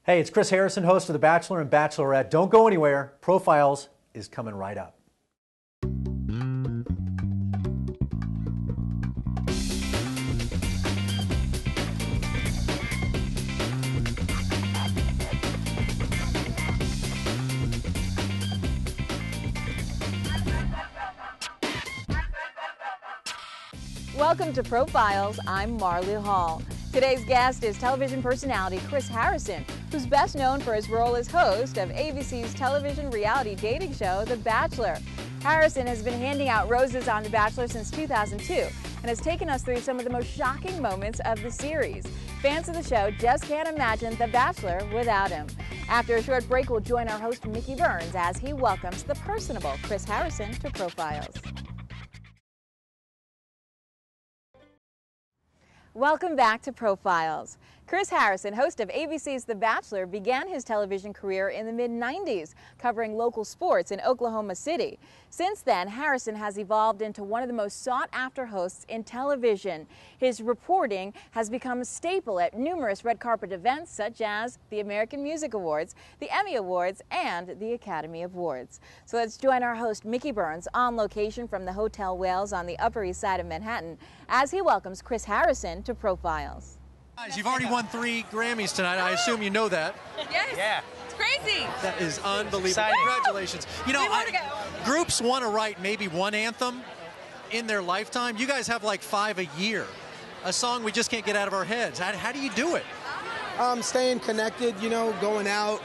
Hey, it's Chris Harrison, host of The Bachelor and Bachelorette. Don't go anywhere. Profiles is coming right up. Welcome to Profiles. I'm Marley Hall. Today's guest is television personality Chris Harrison, who's best known for his role as host of ABC's television reality dating show, The Bachelor. Harrison has been handing out roses on The Bachelor since 2002 and has taken us through some of the most shocking moments of the series. Fans of the show just can't imagine The Bachelor without him. After a short break, we'll join our host Mickey Burns as he welcomes the personable Chris Harrison to Profiles. Welcome back to Profiles. Chris Harrison, host of ABC's The Bachelor, began his television career in the mid-90s, covering local sports in Oklahoma City. Since then, Harrison has evolved into one of the most sought-after hosts in television. His reporting has become a staple at numerous red carpet events such as the American Music Awards, the Emmy Awards, and the Academy Awards. So let's join our host Mickey Burns on location from the Hotel Wales on the Upper East Side of Manhattan as he welcomes Chris Harrison to Profiles. Guys, you've already won 3 Grammys tonight. I assume you know that. Yes. Yeah. It's crazy. That is unbelievable. Exciting. Congratulations. You know, We want to go. groups want to write maybe one anthem in their lifetime. You guys have like 5 a year. A song we just can't get out of our heads. How do you do it? Staying connected, going out,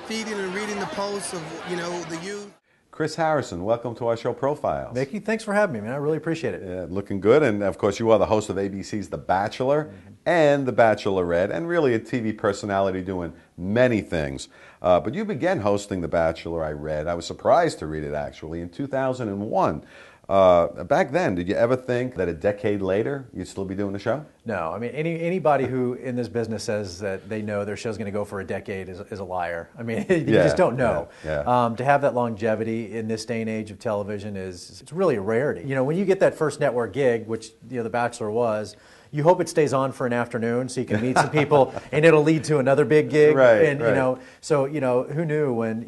feeding and reading the posts of, the youth. Chris Harrison, welcome to our show Profiles. Mickey, thanks for having me, man. I really appreciate it. Yeah, looking good, and of course you are the host of ABC's The Bachelor and The Bachelorette, and really a TV personality doing many things. But you began hosting The Bachelor, I read. I was surprised to read it actually, in 2001. Back then, did you ever think that a decade later you'd still be doing the show? No, I mean, anybody who in this business says that they know their show's going to go for a decade is a liar. I mean, you just don't know. Yeah. To have that longevity in this day and age of television it's really a rarity. You know, when you get that first network gig, which The Bachelor was, you hope it stays on for an afternoon so you can meet some people and it'll lead to another big gig. Right, and right. So who knew when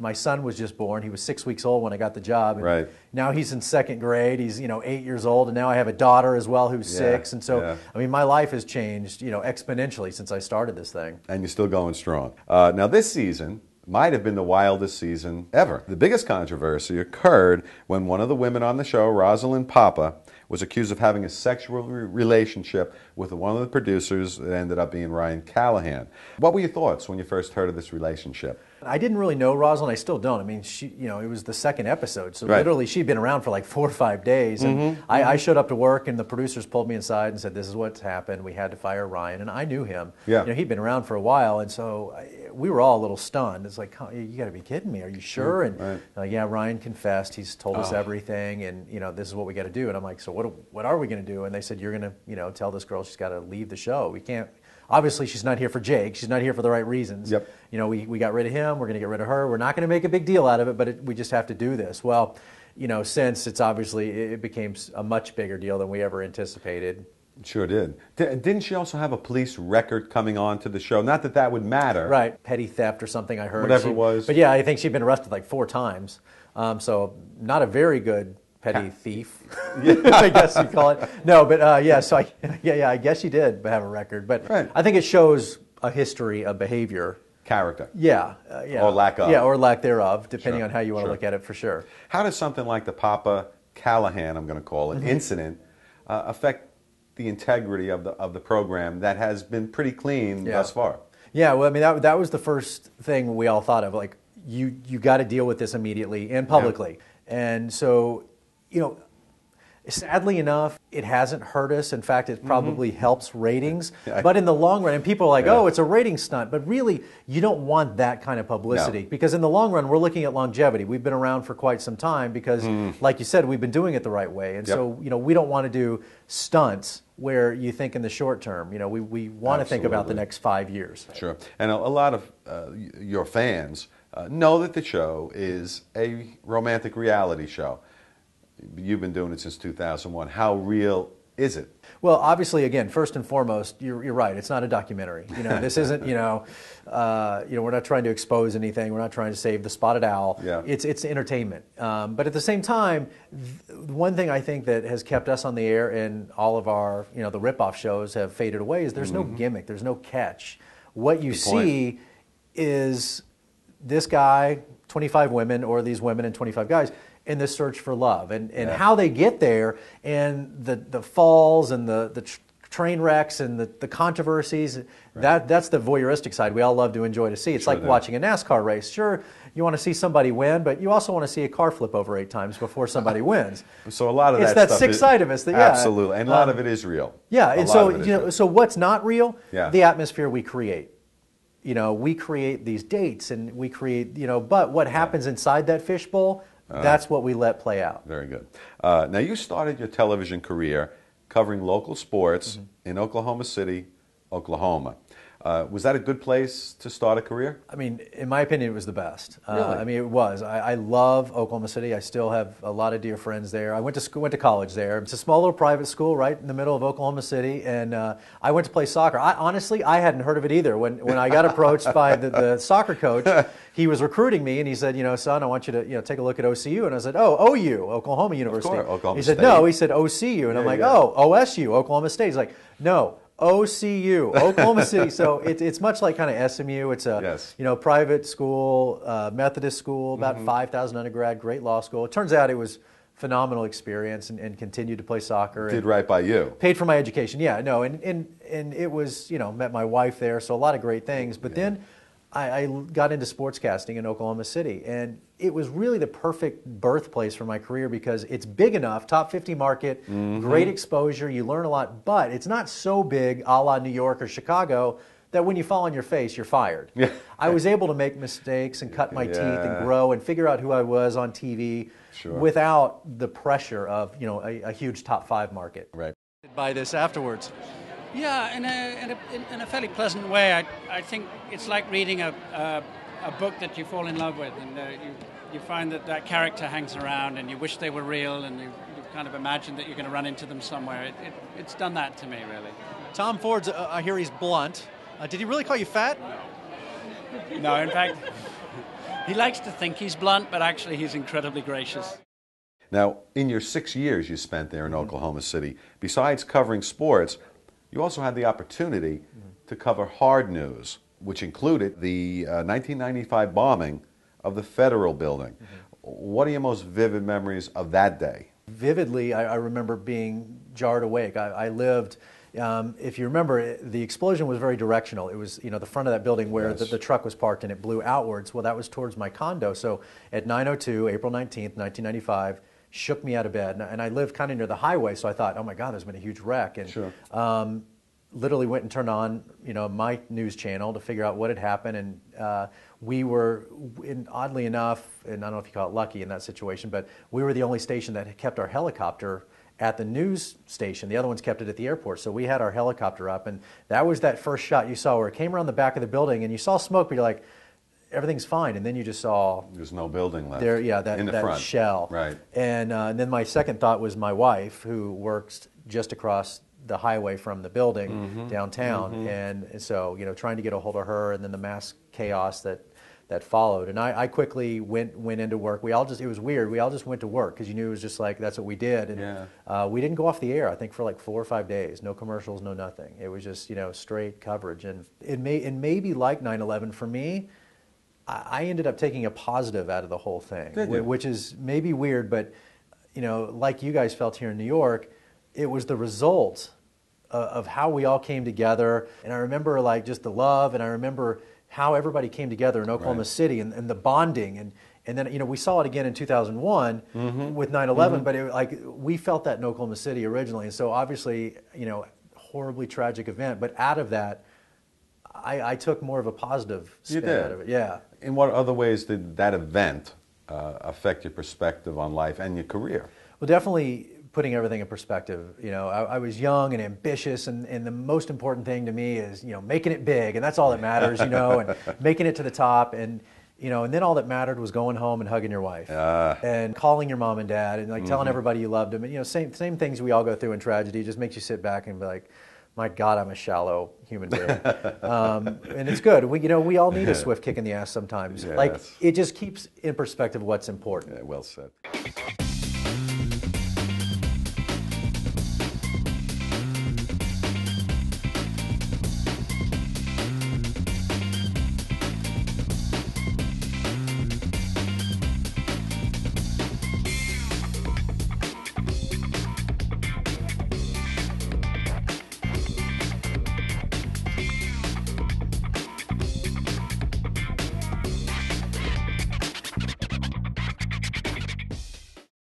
my son was just born. He was 6 weeks old when I got the job. And right. Now he's in 2nd grade. He's 8 years old, and now I have a daughter as well who's 6. And so I mean, my life has changed exponentially since I started this thing. And you're still going strong. Now this season might have been the wildest season ever. The biggest controversy occurred when one of the women on the show, Rosalind Papa, was accused of having a sexual relationship with one of the producers that ended up being Ryan Callahan. What were your thoughts when you first heard of this relationship? I didn't really know Rosalind. I still don't. I mean, it was the 2nd episode, so right. Literally she'd been around for like 4 or 5 days. And I showed up to work, and the producers pulled me inside and said, "This is what's happened. We had to fire Ryan." And I knew him. Yeah. He'd been around for a while, and so we were all a little stunned. It's like, you got to be kidding me. Are you sure? And right. yeah, Ryan confessed. He's told us everything, and this is what we got to do. And I'm like, so what are we going to do? And they said, you're going to tell this girl she's got to leave the show. We can't. Obviously, she's not here for Jake. She's not here for the right reasons. Yep. We got rid of him. We're going to get rid of her. We're not going to make a big deal out of it, but we just have to do this. Well, since it became a much bigger deal than we ever anticipated. It sure did. Didn't she also have a police record coming on to the show? Not that that would matter. Right. Petty theft or something, I heard. Whatever it was. But yeah, I think she'd been arrested like 4 times. So not a very good petty thief, I guess you'd call it. No, but I guess she did have a record. But right. I think it shows a history of behavior. Character. Yeah. Or lack of. Yeah, or lack thereof, depending on how you want to look at it, for sure. How does something like the Papa Callahan, I'm going to call it, incident affect the integrity of the program that has been pretty clean thus far? Yeah, well, I mean, that was the first thing we all thought of. Like, you got to deal with this immediately and publicly. Yeah. And so, sadly enough, it hasn't hurt us. In fact, it probably helps ratings. But in the long run, and people are like, oh, it's a rating stunt. But really, you don't want that kind of publicity. No. Because in the long run, we're looking at longevity. We've been around for quite some time because, like you said, we've been doing it the right way. And so, we don't want to do stunts where you think in the short term. We want to think about the next 5 years. Sure. And a lot of your fans know that the show is a romantic reality show. You've been doing it since 2001. How real is it? Well, obviously, again, first and foremost, you're right. It's not a documentary. This isn't. We're not trying to expose anything. We're not trying to save the spotted owl. Yeah. It's entertainment. But at the same time, one thing I think that has kept us on the air and all of our, the rip-off shows have faded away is there's no gimmick. There's no catch. What you see is this guy, 25 women, or these women and 25 guys, in this search for love, and how they get there, and the falls and the train wrecks and the controversies. Right. That's the voyeuristic side we all love to enjoy to see. It's like watching a NASCAR race. Sure, you want to see somebody win, but you also want to see a car flip over 8 times before somebody wins. So a lot of it's that sick side of us. Absolutely, and a lot of it is real. Yeah, and so what's not real? Yeah. The atmosphere we create. We create these dates, and we create, but what happens inside that fishbowl? That's what we let play out. Very good. Now, you started your television career covering local sports in Oklahoma City, Oklahoma. Was that a good place to start a career? I mean, in my opinion, it was the best. Really? I mean, it was. I love Oklahoma City. I still have a lot of dear friends there. I went to college there. It's a small little private school right in the middle of Oklahoma City, and I went to play soccer. Honestly, I hadn't heard of it either. When I got approached by the soccer coach, he was recruiting me, and he said, son, I want you to take a look at OCU. And I said, oh, OU, Oklahoma University. Of course, Oklahoma he said, State. no. He said, OCU. And I'm like, oh, OSU, Oklahoma State. He's like, no. OCU, Oklahoma City. So it's much like kind of SMU. It's a private school, Methodist school, about 5,000 undergrad, great law school. It turns out it was phenomenal experience, and continued to play soccer. Did right by you. Paid for my education. Yeah, no, and it was, met my wife there, so a lot of great things. But then I got into sportscasting in Oklahoma City, and it was really the perfect birthplace for my career because it's big enough, top 50 market, great exposure, you learn a lot, but it's not so big a la New York or Chicago that when you fall on your face, you're fired. Yeah. I was able to make mistakes and cut my teeth and grow and figure out who I was on TV without the pressure of a huge top 5 market. Right. By this afterwards. Yeah, in a fairly pleasant way. I think it's like reading a book that you fall in love with, and you find that character hangs around, and you wish they were real, and you kind of imagine that you're going to run into them somewhere. It's done that to me, really. Tom Ford's, I hear he's blunt. Did he really call you fat? No, in fact, he likes to think he's blunt, but actually he's incredibly gracious. Now, in your 6 years you spent there in Oklahoma City, besides covering sports, you also had the opportunity to cover hard news, which included the 1995 bombing of the Federal Building. What are your most vivid memories of that day? Vividly, I remember being jarred awake. I lived, if you remember, the explosion was very directional. It was, the front of that building where the truck was parked, and it blew outwards. Well, that was towards my condo. So at 9:02, April 19th, 1995, shook me out of bed. And I lived kind of near the highway, so I thought, oh my God, there's been a huge wreck. And literally went and turned on, my news channel to figure out what had happened. And we were, oddly enough, and I don't know if you call it lucky in that situation, but we were the only station that had kept our helicopter at the news station. The other ones kept it at the airport. So we had our helicopter up, and that was that first shot you saw where it came around the back of the building, and you saw smoke, but you're like, everything's fine, and then you just saw there's no building left. That front. shell. Right. And then my second thought was my wife, who works just across the highway from the building downtown, and so trying to get a hold of her, and then the mass chaos that followed. And I quickly went into work. It was weird. We all just went to work because you knew it was just like that's what we did. And we didn't go off the air, I think, for like 4 or 5 days. No commercials, no nothing. It was just straight coverage. And it may be like 9/11 for me. I ended up taking a positive out of the whole thing, which is maybe weird, but like you guys felt here in New York, it was the result of how we all came together. And I remember like just the love, and I remember how everybody came together in Oklahoma City, and the bonding, and then we saw it again in 2001 with 9/11, but we felt that in Oklahoma City originally, and so obviously horribly tragic event, but out of that I took more of a positive spin out of it. Yeah. In what other ways did that event affect your perspective on life and your career? Well, definitely putting everything in perspective. I was young and ambitious, and the most important thing to me is, making it big, and that's all that matters, and making it to the top. And You know, and then all that mattered was going home and hugging your wife and calling your mom and dad and like telling everybody you loved them. And, you know, same things we all go through in tragedy. It just makes you sit back and be like, my God, I'm a shallow human being. And it's good. We all need a swift kick in the ass sometimes. Yes. Like, it just keeps in perspective what's important. Yeah, well said.